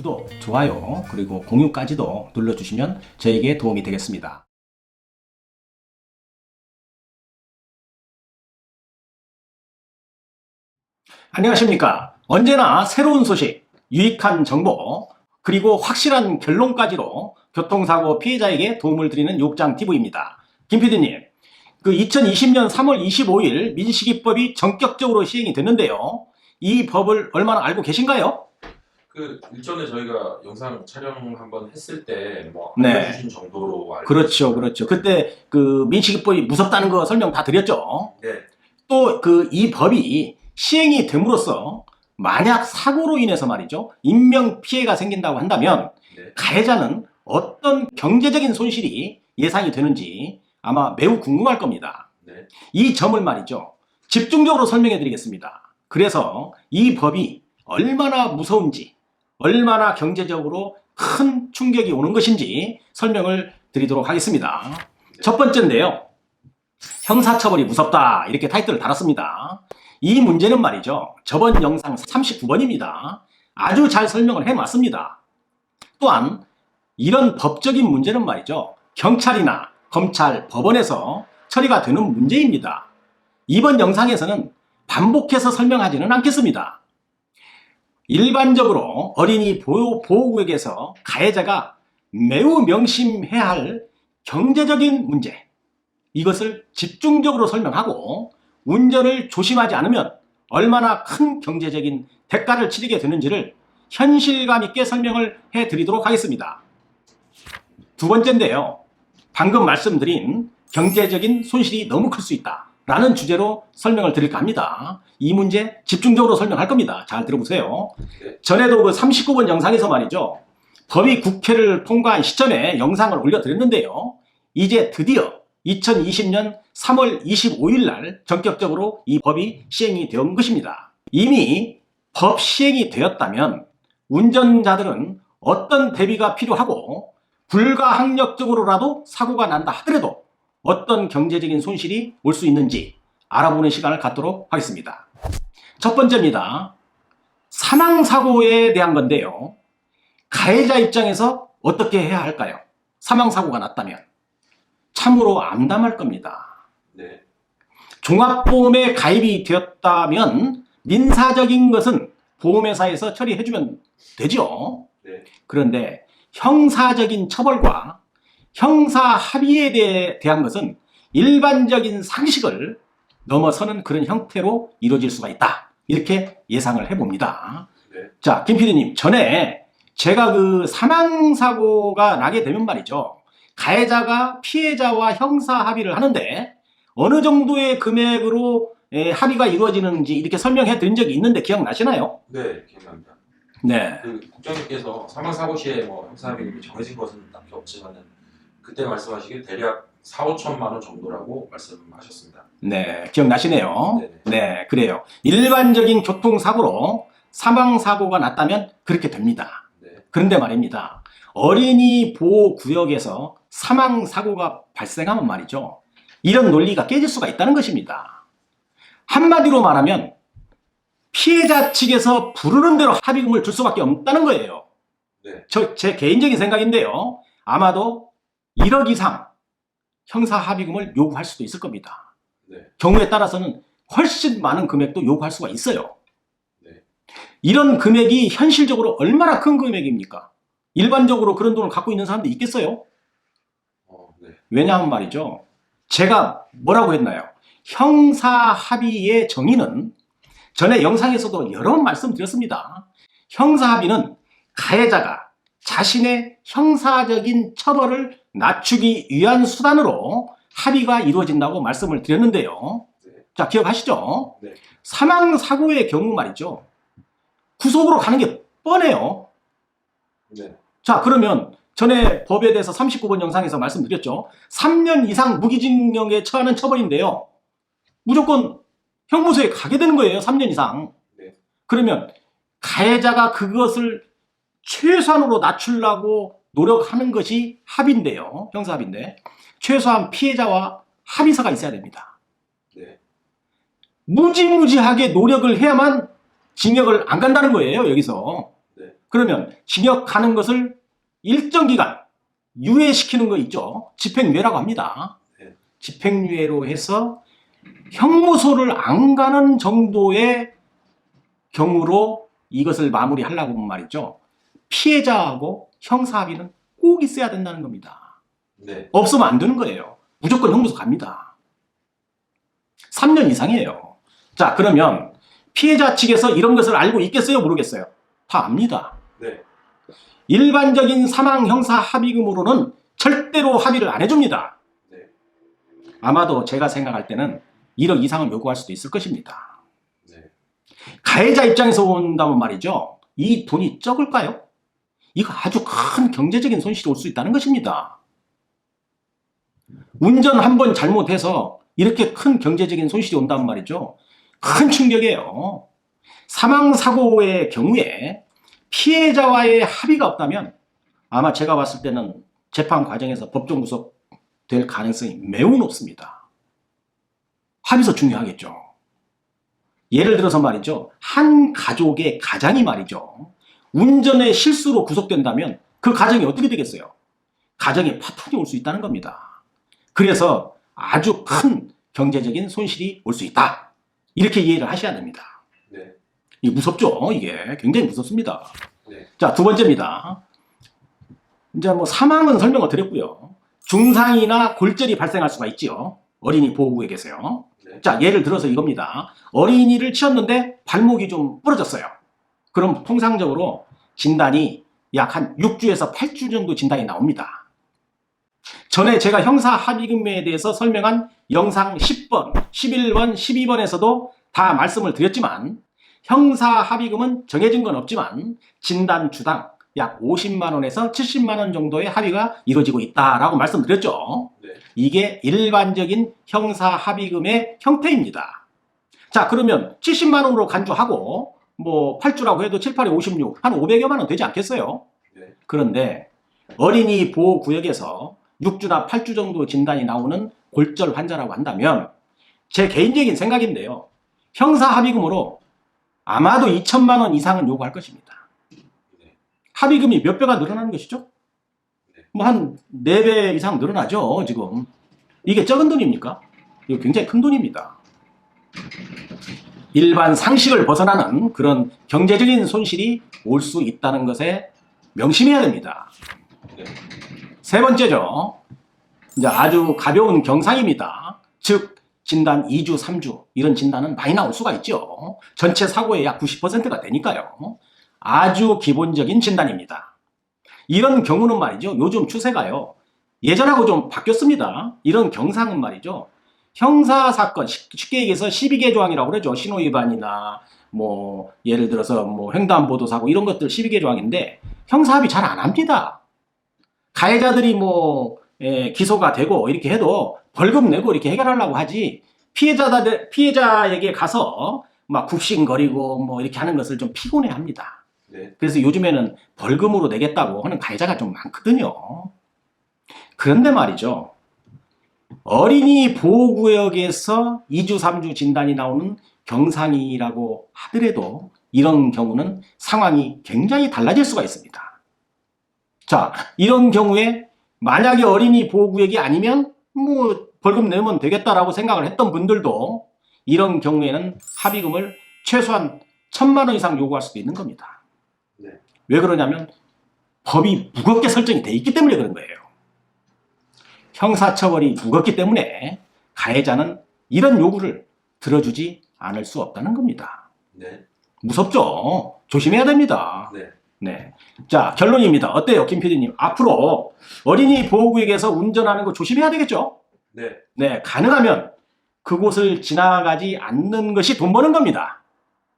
구독, 좋아요, 그리고 공유까지도 눌러주시면 저에게 도움이 되겠습니다. 안녕하십니까. 언제나 새로운 소식, 유익한 정보, 그리고 확실한 결론까지로 교통사고 피해자에게 도움을 드리는 요국장TV입니다. 김 PD님, 2020년 3월 25일 민식이법이 전격적으로 시행이 됐는데요. 이 법을 얼마나 알고 계신가요? 일전에 저희가 영상 촬영 한번 했을 때 네. 알려주신 정도로 알고 그렇죠, 있습니다. 그렇죠. 그때 민식이법이 무섭다는 거 설명 다 드렸죠. 네. 또 이 법이 시행이 됨으로써 만약 사고로 인해서 말이죠, 인명 피해가 생긴다고 한다면 네. 가해자는 어떤 경제적인 손실이 예상이 되는지 아마 매우 궁금할 겁니다. 네. 이 점을 말이죠, 집중적으로 설명해 드리겠습니다. 그래서 이 법이 얼마나 무서운지, 얼마나 경제적으로 큰 충격이 오는 것인지 설명을 드리도록 하겠습니다. 네. 첫 번째인데요. 형사처벌이 무섭다, 이렇게 타이틀을 달았습니다. 이 문제는 말이죠, 저번 영상 39번입니다. 아주 잘 설명을 해놨습니다. 또한 이런 법적인 문제는 말이죠, 경찰이나 검찰, 법원에서 처리가 되는 문제입니다. 이번 영상에서는 반복해서 설명하지는 않겠습니다. 일반적으로 어린이 보호구역에서 가해자가 매우 명심해야 할 경제적인 문제, 이것을 집중적으로 설명하고 운전을 조심하지 않으면 얼마나 큰 경제적인 대가를 치르게 되는지를 현실감 있게 설명을 해드리도록 하겠습니다. 두 번째인데요. 방금 말씀드린 경제적인 손실이 너무 클 수 있다 라는 주제로 설명을 드릴까 합니다. 이 문제 집중적으로 설명할 겁니다. 잘 들어보세요. 전에도 39번 영상에서 말이죠, 법이 국회를 통과한 시점에 영상을 올려드렸는데요. 이제 드디어 2020년 3월 25일 날 전격적으로 이 법이 시행이 된 것입니다. 이미 법 시행이 되었다면 운전자들은 어떤 대비가 필요하고 불가항력적으로라도 사고가 난다 하더라도 어떤 경제적인 손실이 올 수 있는지 알아보는 시간을 갖도록 하겠습니다. 첫 번째입니다. 사망사고에 대한 건데요. 가해자 입장에서 어떻게 해야 할까요? 사망사고가 났다면 참으로 암담할 겁니다. 네. 종합보험에 가입이 되었다면 민사적인 것은 보험회사에서 처리해주면 되죠. 네. 그런데 형사적인 처벌과 형사 합의에 대한 것은 일반적인 상식을 넘어서는 그런 형태로 이루어질 수가 있다, 이렇게 예상을 해봅니다. 네. 자, 김 PD님, 전에 제가 사망사고가 나게 되면 말이죠, 가해자가 피해자와 형사 합의를 하는데 어느 정도의 금액으로 합의가 이루어지는지 이렇게 설명해 드린 적이 있는데 기억나시나요? 네, 기억납니다. 네. 국장님께서 사망사고 시에 형사합의금이 정해진 것은 딱히 없지만은 그때 말씀하시길 대략 4, 5천만 원 정도라고 말씀하셨습니다. 네, 기억나시네요. 네네. 네, 그래요. 일반적인 교통사고로 사망사고가 났다면 그렇게 됩니다. 네. 그런데 말입니다, 어린이 보호구역에서 사망사고가 발생하면 말이죠, 이런 논리가 깨질 수가 있다는 것입니다. 한마디로 말하면 피해자 측에서 부르는 대로 합의금을 줄 수밖에 없다는 거예요. 네. 제 개인적인 생각인데요. 아마도 1억 이상 형사 합의금을 요구할 수도 있을 겁니다. 네. 경우에 따라서는 훨씬 많은 금액도 요구할 수가 있어요. 네. 이런 금액이 현실적으로 얼마나 큰 금액입니까? 일반적으로 그런 돈을 갖고 있는 사람도 있겠어요? 네. 왜냐하면 왜냐하면 말이죠, 제가 뭐라고 했나요? 형사 합의의 정의는 전에 영상에서도 여러 번 말씀드렸습니다. 형사 합의는 가해자가 자신의 형사적인 처벌을 낮추기 위한 수단으로 합의가 이루어진다고 말씀을 드렸는데요. 네. 자, 기억하시죠? 네. 사망사고의 경우 말이죠, 구속으로 가는 게 뻔해요. 네. 자, 그러면 전에 법에 대해서 39번 영상에서 말씀드렸죠. 3년 이상 무기징역에 처하는 처벌인데요. 무조건 형무소에 가게 되는 거예요. 3년 이상. 네. 그러면 가해자가 그것을 최소한으로 낮추려고 노력하는 것이 합의인데요. 형사합의인데 최소한 피해자와 합의서가 있어야 됩니다. 네. 무지무지하게 노력을 해야만 징역을 안 간다는 거예요. 여기서. 네. 그러면 징역 가는 것을 일정 기간 유예시키는 거 있죠. 집행유예라고 합니다. 네. 집행유예로 해서 형무소를 안 가는 정도의 경우로 이것을 마무리하려고 하면 말이죠. 피해자하고 형사합의는 꼭 있어야 된다는 겁니다. 네. 없으면 안 되는 거예요. 무조건 형무소 갑니다. 3년 이상이에요. 자, 그러면 피해자 측에서 이런 것을 알고 있겠어요? 모르겠어요? 다 압니다. 네. 일반적인 사망 형사 합의금으로는 절대로 합의를 안 해줍니다. 네. 아마도 제가 생각할 때는 1억 이상을 요구할 수도 있을 것입니다. 네. 가해자 입장에서 본다면 말이죠. 이 돈이 적을까요? 이거 아주 큰 경제적인 손실이 올 수 있다는 것입니다. 운전 한 번 잘못해서 이렇게 큰 경제적인 손실이 온다면 말이죠. 큰 충격이에요. 사망사고의 경우에 피해자와의 합의가 없다면 아마 제가 봤을 때는 재판 과정에서 법정 구속될 가능성이 매우 높습니다. 합의서 중요하겠죠. 예를 들어서 말이죠. 한 가족의 가장이 말이죠. 운전의 실수로 구속된다면 그 가정이 어떻게 되겠어요? 가정에 파탄이 올 수 있다는 겁니다. 그래서 아주 큰 경제적인 손실이 올 수 있다. 이렇게 이해를 하셔야 됩니다. 네. 이게 무섭죠? 이게 굉장히 무섭습니다. 네. 자, 두 번째입니다. 이제 뭐 사망은 설명을 드렸고요. 중상이나 골절이 발생할 수가 있지요. 어린이 보호구역에서요. 네. 자, 예를 들어서 이겁니다. 어린이를 치었는데 발목이 좀 부러졌어요. 그럼 통상적으로 진단이 약 한 6주에서 8주 정도 진단이 나옵니다. 전에 제가 형사 합의금에 대해서 설명한 영상 10번, 11번, 12번에서도 다 말씀을 드렸지만 형사 합의금은 정해진 건 없지만 진단 주당 약 50만 원에서 70만 원 정도의 합의가 이루어지고 있다라고 말씀드렸죠. 네. 이게 일반적인 형사 합의금의 형태입니다. 자, 그러면 70만 원으로 간주하고 뭐 8주라고 해도 7, 8에 56, 한 500여만 원 되지 않겠어요? 네. 그런데 어린이 보호구역에서 6주나 8주 정도 진단이 나오는 골절 환자라고 한다면 제 개인적인 생각인데요. 형사 합의금으로 아마도 2천만 원 이상은 요구할 것입니다. 네. 합의금이 몇 배가 늘어나는 것이죠? 네. 뭐 한 4배 이상 늘어나죠, 지금. 이게 적은 돈입니까? 이거 굉장히 큰 돈입니다. 일반 상식을 벗어나는 그런 경제적인 손실이 올 수 있다는 것에 명심해야 됩니다. 네. 세 번째죠. 이제 아주 가벼운 경상입니다. 즉, 진단 2주, 3주 이런 진단은 많이 나올 수가 있죠. 전체 사고의 약 90%가 되니까요. 아주 기본적인 진단입니다. 이런 경우는 말이죠. 요즘 추세가요. 예전하고 좀 바뀌었습니다. 이런 경상은 말이죠. 형사사건, 쉽게 얘기해서 12개 조항이라고 그러죠. 신호위반이나 뭐 예를 들어서 뭐 횡단보도사고 이런 것들 12개 조항인데 형사합의 잘 안 합니다. 가해자들이 뭐 기소가 되고 이렇게 해도 벌금 내고 이렇게 해결하려고 하지 피해자에게 가서 막 굽신거리고 뭐 이렇게 하는 것을 좀 피곤해 합니다. 네. 그래서 요즘에는 벌금으로 내겠다고 하는 가해자가 좀 많거든요. 그런데 말이죠. 어린이 보호구역에서 2주, 3주 진단이 나오는 경상이라고 하더라도 이런 경우는 상황이 굉장히 달라질 수가 있습니다. 자, 이런 경우에 만약에 어린이 보호구역이 아니면 뭐 벌금 내면 되겠다라고 생각을 했던 분들도 이런 경우에는 합의금을 최소한 1,000만 원 이상 요구할 수도 있는 겁니다. 네. 왜 그러냐면 법이 무겁게 설정이 돼 있기 때문에 그런 거예요. 형사처벌이 무겁기 때문에 가해자는 이런 요구를 들어주지 않을 수 없다는 겁니다. 네. 무섭죠? 조심해야 됩니다. 네. 네. 자, 결론입니다. 어때요, 김 PD님? 앞으로 어린이 보호구역에서 운전하는 거 조심해야 되겠죠? 네. 네, 가능하면 그곳을 지나가지 않는 것이 돈 버는 겁니다.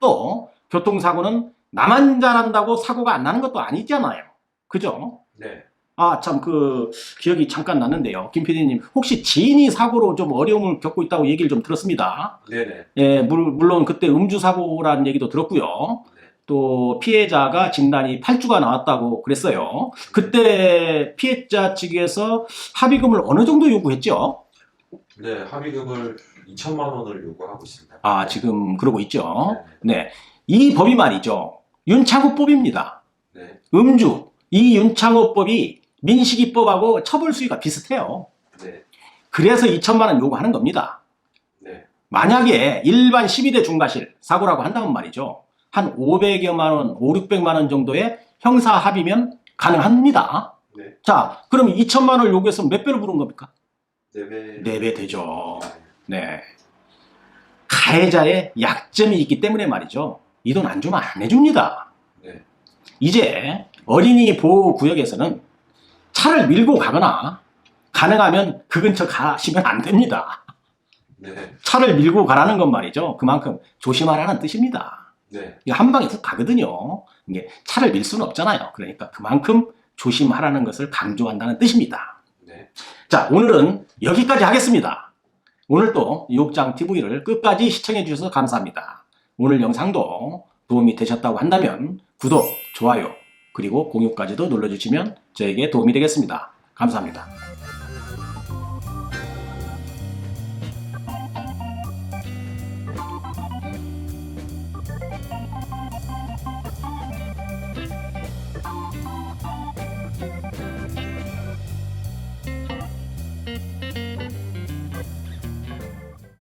또 교통사고는 나만 잘한다고 사고가 안 나는 것도 아니잖아요. 그죠? 네. 아, 참, 기억이 잠깐 났는데요. 김 PD님, 혹시 지인이 사고로 좀 어려움을 겪고 있다고 얘기를 좀 들었습니다. 네네. 예, 물론 그때 음주사고라는 얘기도 들었고요. 네. 또 피해자가 진단이 8주가 나왔다고 그랬어요. 그때 피해자 측에서 합의금을 어느 정도 요구했죠? 네. 합의금을 2천만 원을 요구하고 있습니다. 아, 지금 그러고 있죠. 네. 네. 이 법이 말이죠. 윤창호법입니다. 네. 음주, 이 윤창호법이 민식이법하고 처벌 수위가 비슷해요. 네. 그래서 2천만 원 요구하는 겁니다. 네. 만약에 일반 12대 중과실 사고라고 한다면 말이죠. 한 500여만 원, 5, 600만 원 정도의 형사 합의면 가능합니다. 네. 자, 그럼 2천만 원을 요구해서 몇 배로 부른 겁니까? 4배. 4배 되죠. 네. 가해자의 약점이 있기 때문에 말이죠. 이 돈 안 주면 안 해줍니다. 네. 이제 어린이 보호구역에서는 차를 밀고 가거나 가능하면 그 근처 가시면 안 됩니다. 네. 차를 밀고 가라는 건 말이죠. 그만큼 조심하라는 뜻입니다. 네. 이거 한 방에 훅 가거든요. 이게 차를 밀 수는 없잖아요. 그러니까 그만큼 조심하라는 것을 강조한다는 뜻입니다. 네. 자, 오늘은 여기까지 하겠습니다. 오늘도 유혹장TV를 끝까지 시청해 주셔서 감사합니다. 오늘 영상도 도움이 되셨다고 한다면 구독, 좋아요, 그리고 공유까지도 눌러주시면 저에게 도움이 되겠습니다. 감사합니다.